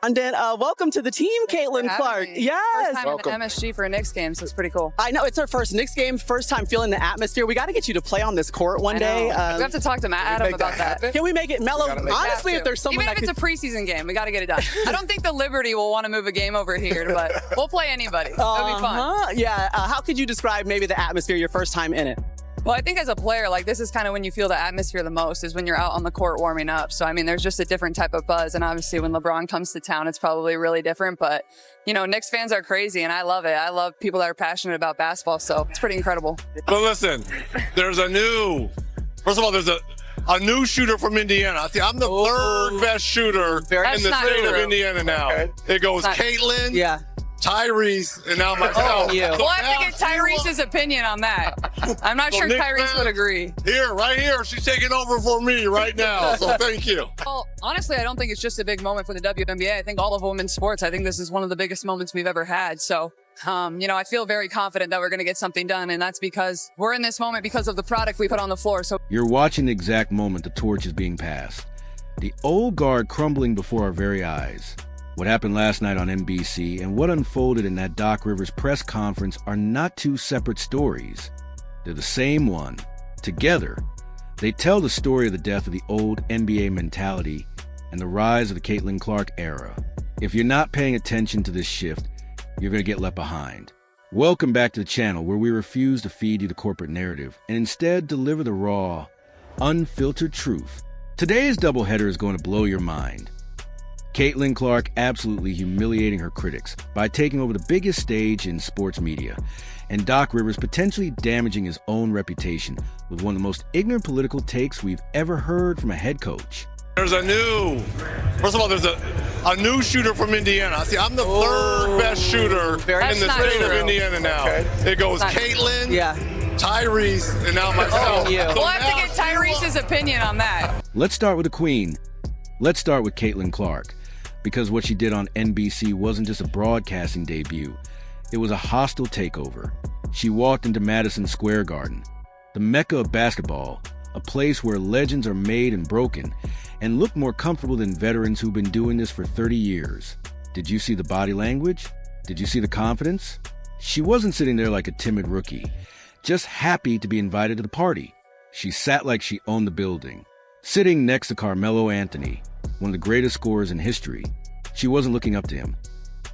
London, welcome to the team, Caitlin Clark. Yes. First time welcome. In the MSG for a Knicks game, so it's pretty cool. I know, it's our first Knicks game, first time feeling the atmosphere. We got to get you to play on this court one day. We have to talk to Adam about that. Can we make it mellow? Honestly, if there's someone even if it's a preseason game, we got to get it done. I don't think the Liberty will want to move a game over here, but we'll play anybody. It'll be fun. Yeah. How could you describe maybe the atmosphere your first time in it? Well, I think as a player, like, this is kind of when you feel the atmosphere the most, is when you're out on the court warming up. So, I mean, there's just a different type of buzz. And obviously when LeBron comes to town, it's probably really different. But, you know, Knicks fans are crazy and I love it. I love people that are passionate about basketball. So it's pretty incredible. But listen, there's a new shooter from Indiana. I think I'm the third best shooter in the state of Indiana now. Okay. It goes Caitlin. Yeah. Tyrese, and now myself. We'll have to get Tyrese's opinion on that. I'm not sure Tyrese would agree. Right here, she's taking over for me right now, so thank you. Well, honestly, I don't think it's just a big moment for the WNBA. I think all of women's sports, I think this is one of the biggest moments we've ever had. So, you know, I feel very confident that we're going to get something done, and that's because we're in this moment because of the product we put on the floor. So you're watching the exact moment the torch is being passed. The old guard crumbling before our very eyes. What happened last night on NBC and what unfolded in that Doc Rivers press conference are not two separate stories. They're the same one. Together, they tell the story of the death of the old NBA mentality and the rise of the Caitlin Clark era. If you're not paying attention to this shift, you're going to get left behind. Welcome back to the channel where we refuse to feed you the corporate narrative and instead deliver the raw, unfiltered truth. Today's doubleheader is going to blow your mind. Caitlin Clark absolutely humiliating her critics by taking over the biggest stage in sports media, and Doc Rivers potentially damaging his own reputation with one of the most ignorant political takes we've ever heard from a head coach. There's a new shooter from Indiana. See, I'm the third best shooter in the state of Indiana now. Okay. It goes Caitlin, Tyrese, and now myself. We'll have to get Tyrese's opinion on that. Let's start with the queen. Let's start with Caitlin Clark. Because what she did on NBC wasn't just a broadcasting debut, it was a hostile takeover. She walked into Madison Square Garden, the mecca of basketball, a place where legends are made and broken, and looked more comfortable than veterans who've been doing this for 30 years. Did you see the body language? Did you see the confidence? She wasn't sitting there like a timid rookie, just happy to be invited to the party. She sat like she owned the building, sitting next to Carmelo Anthony, one of the greatest scorers in history. She wasn't looking up to him.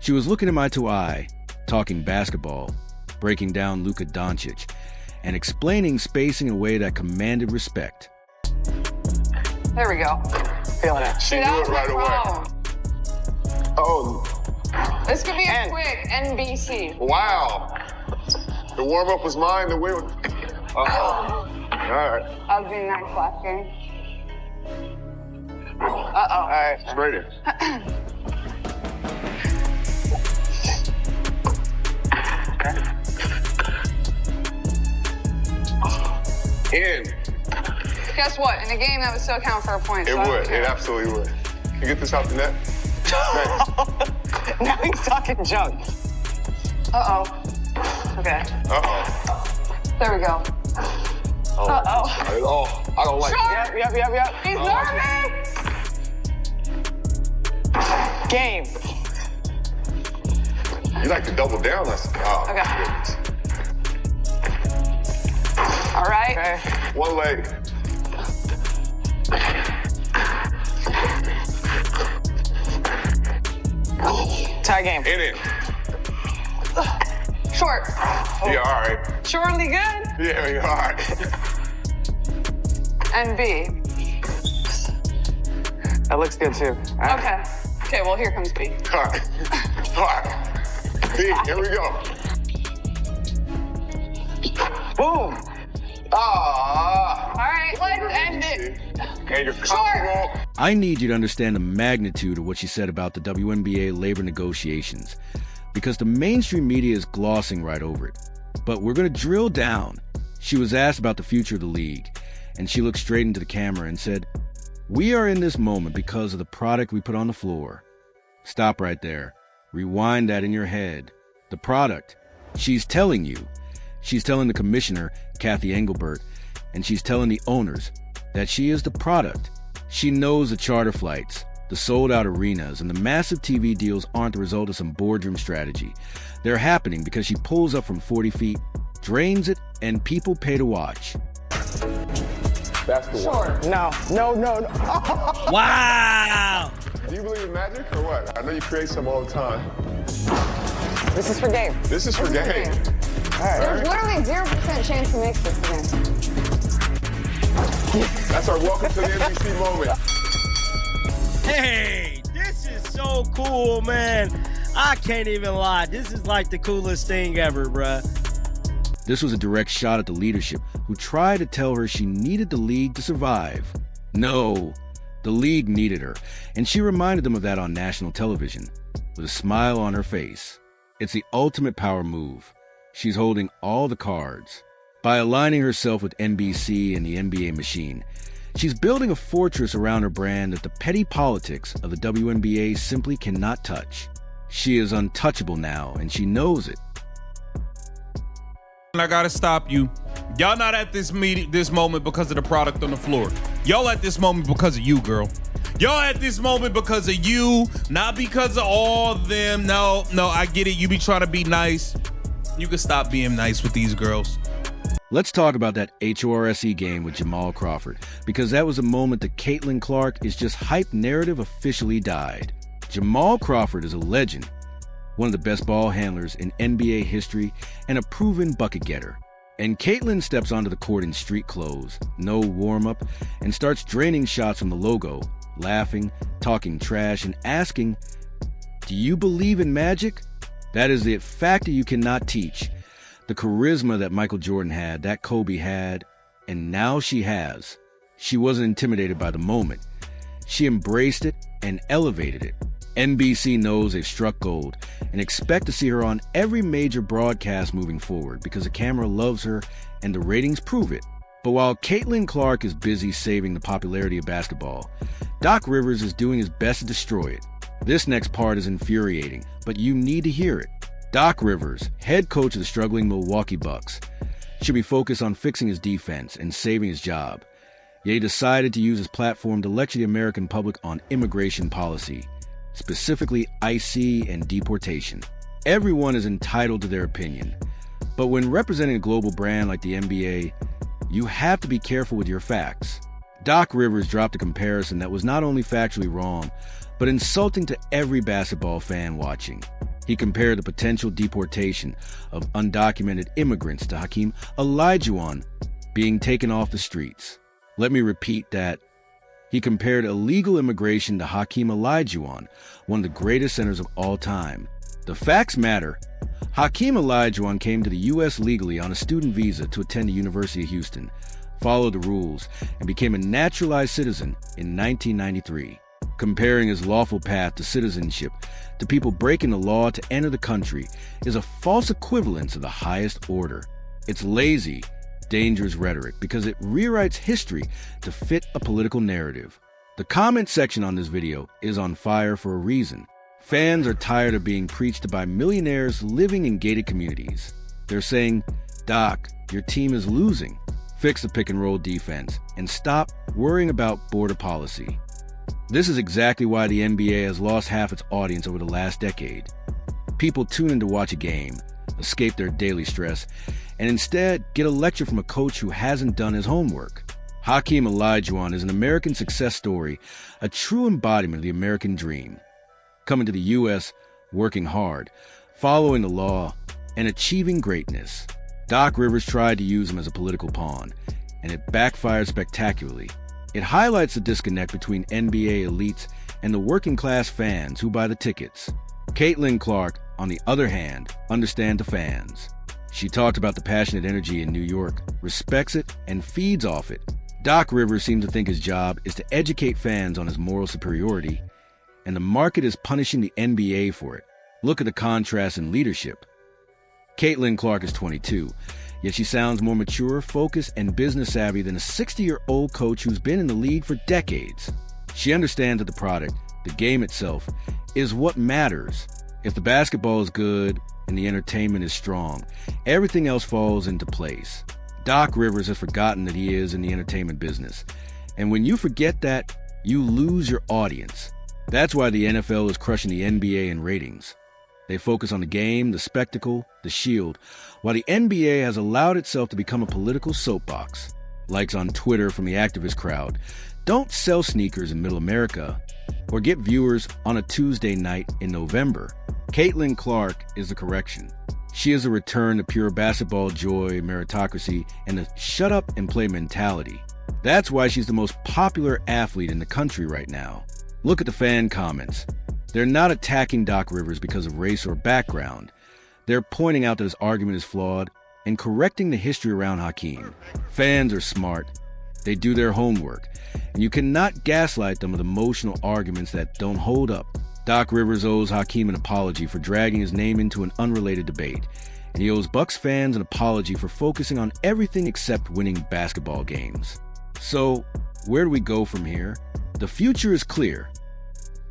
She was looking him eye to eye, talking basketball, breaking down Luka Doncic, and explaining spacing in a way that commanded respect. There we go. Feeling it. She knew it right away. Oh. This could be a quick NBC. Wow. The warm-up was mine, the win. Uh-oh. All right. That would be nice last game. Uh-oh. All right, straight in. In. Guess what? In a game, that would still count for a point. It would. It absolutely would. Can you get this out the net? Now he's talking junk. Uh-oh. Okay. Uh-oh. There we go. Oh. Uh-oh. Oh, I don't like it. Yep. He's nervous. Game. You like to double down. Oh, okay. All right. Okay. One leg. Tie game. In it. Short. Yeah, all right. Shortly good. Yeah, you're all right. And B. That looks good too. Okay. Okay, well, here comes B. All right. All right. B, here we go. Boom. Ah. All right, let's end it. And you're comfortable. I need you to understand the magnitude of what she said about the WNBA labor negotiations, because the mainstream media is glossing right over it. But we're going to drill down. She was asked about the future of the league, and she looked straight into the camera and said, "We are in this moment because of the product we put on the floor." Stop right there. Rewind that in your head. The product. She's telling you. She's telling the commissioner, Kathy Engelbert, and she's telling the owners that she is the product. She knows the charter flights, The sold-out arenas and the massive TV deals aren't the result of some boardroom strategy. They're happening because she pulls up from 40 feet, drains it, and people pay to watch. That's the Sure. No. Wow! Do you believe in magic or what? I know you create some all the time. This is for game. This is for game. All right. There's literally 0% chance he makes this again. That's our welcome to the NBC moment. Hey, this is so cool, man. I can't even lie. This is like the coolest thing ever, bruh. This was a direct shot at the leadership who tried to tell her she needed the league to survive. No, the league needed her, and she reminded them of that on national television with a smile on her face. It's the ultimate power move. She's holding all the cards. By aligning herself with NBC and the NBA machine, she's building a fortress around her brand that the petty politics of the WNBA simply cannot touch. She is untouchable now, and she knows it. I gotta stop you. Y'all not at this moment because of the product on the floor. Y'all at this moment because of you, girl. Y'all at this moment because of you, not because of all of them. No, I get it. You be trying to be nice. You can stop being nice with these girls. Let's talk about that HORSE game with Jamal Crawford, because that was a moment that Caitlin Clark is just hype narrative officially died. Jamal Crawford is a legend, one of the best ball handlers in NBA history and a proven bucket getter. And Caitlin steps onto the court in street clothes, no warm-up, and starts draining shots from the logo, laughing, talking trash, and asking, "Do you believe in magic?" That is the factor you cannot teach. The charisma that Michael Jordan had, that Kobe had, and now she has. She wasn't intimidated by the moment. She embraced it and elevated it. NBC knows they've struck gold and expect to see her on every major broadcast moving forward because the camera loves her and the ratings prove it. But while Caitlin Clark is busy saving the popularity of basketball, Doc Rivers is doing his best to destroy it. This next part is infuriating, but you need to hear it. Doc Rivers, head coach of the struggling Milwaukee Bucks, should be focused on fixing his defense and saving his job. Yet he decided to use his platform to lecture the American public on immigration policy, specifically IC and deportation. Everyone is entitled to their opinion, but when representing a global brand like the NBA, you have to be careful with your facts. Doc Rivers dropped a comparison that was not only factually wrong, but insulting to every basketball fan watching. He compared the potential deportation of undocumented immigrants to Hakeem Olajuwon being taken off the streets. Let me repeat that. He compared illegal immigration to Hakeem Olajuwon, one of the greatest centers of all time. The facts matter. Hakeem Olajuwon came to the U.S. legally on a student visa to attend the University of Houston, followed the rules, and became a naturalized citizen in 1993. Comparing his lawful path to citizenship to people breaking the law to enter the country is a false equivalence of the highest order. It's lazy, dangerous rhetoric because it rewrites history to fit a political narrative. The comment section on this video is on fire for a reason. Fans are tired of being preached to by millionaires living in gated communities. They're saying, "Doc, your team is losing. Fix the pick and roll defense and stop worrying about border policy." This is exactly why the NBA has lost half its audience over the last decade. People tune in to watch a game, escape their daily stress, and instead get a lecture from a coach who hasn't done his homework. Hakeem Olajuwon is an American success story, a true embodiment of the American dream. Coming to the U.S., working hard, following the law, and achieving greatness. Doc Rivers tried to use him as a political pawn, and it backfired spectacularly. It highlights the disconnect between NBA elites and the working class fans who buy the tickets. Caitlin Clark, on the other hand, understands the fans. She talked about the passionate energy in New York, respects it, and feeds off it. Doc Rivers seems to think his job is to educate fans on his moral superiority, and the market is punishing the NBA for it. Look at the contrast in leadership. Caitlin Clark is 22, yet she sounds more mature, focused, and business savvy than a 60-year-old coach who's been in the league for decades. She understands that the product, the game itself, is what matters. If the basketball is good and the entertainment is strong, everything else falls into place. Doc Rivers has forgotten that he is in the entertainment business. And when you forget that, you lose your audience. That's why the NFL is crushing the NBA in ratings. They focus on the game, the spectacle, the shield, while the NBA has allowed itself to become a political soapbox. Likes on Twitter from the activist crowd. Don't sell sneakers in Middle America or get viewers on a Tuesday night in November. Caitlin Clark is the correction. She is a return to pure basketball joy, meritocracy, and a shut up and play mentality. That's why she's the most popular athlete in the country right now. Look at the fan comments. They're not attacking Doc Rivers because of race or background. They're pointing out that his argument is flawed and correcting the history around Hakeem. Fans are smart. They do their homework, and you cannot gaslight them with emotional arguments that don't hold up. Doc Rivers owes Hakeem an apology for dragging his name into an unrelated debate, and he owes Bucks fans an apology for focusing on everything except winning basketball games. So, where do we go from here? The future is clear.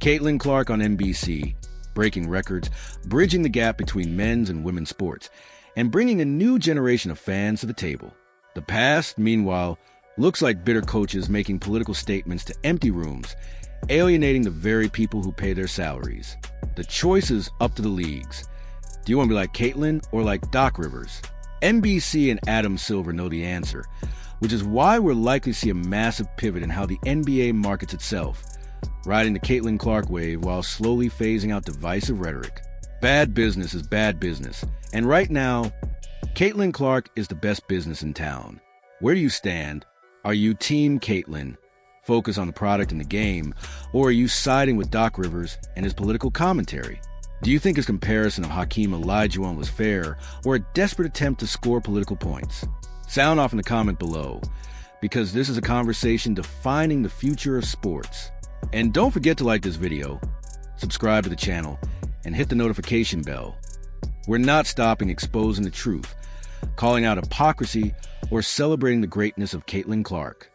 Caitlin Clark on NBC, breaking records, bridging the gap between men's and women's sports, and bringing a new generation of fans to the table. The past, meanwhile, looks like bitter coaches making political statements to empty rooms, alienating the very people who pay their salaries. The choice is up to the leagues. Do you want to be like Caitlin or like Doc Rivers? NBC and Adam Silver know the answer, which is why we're likely to see a massive pivot in how the NBA markets itself, riding the Caitlin Clark wave while slowly phasing out divisive rhetoric. Bad business is bad business, and right now, Caitlin Clark is the best business in town. Where do you stand? Are you Team Caitlin, focus on the product and the game, or are you siding with Doc Rivers and his political commentary? Do you think his comparison of Hakeem Olajuwon was fair, or a desperate attempt to score political points? Sound off in the comment below, because this is a conversation defining the future of sports. And don't forget to like this video, subscribe to the channel, and hit the notification bell. We're not stopping exposing the truth, calling out hypocrisy, or celebrating the greatness of Caitlin Clark.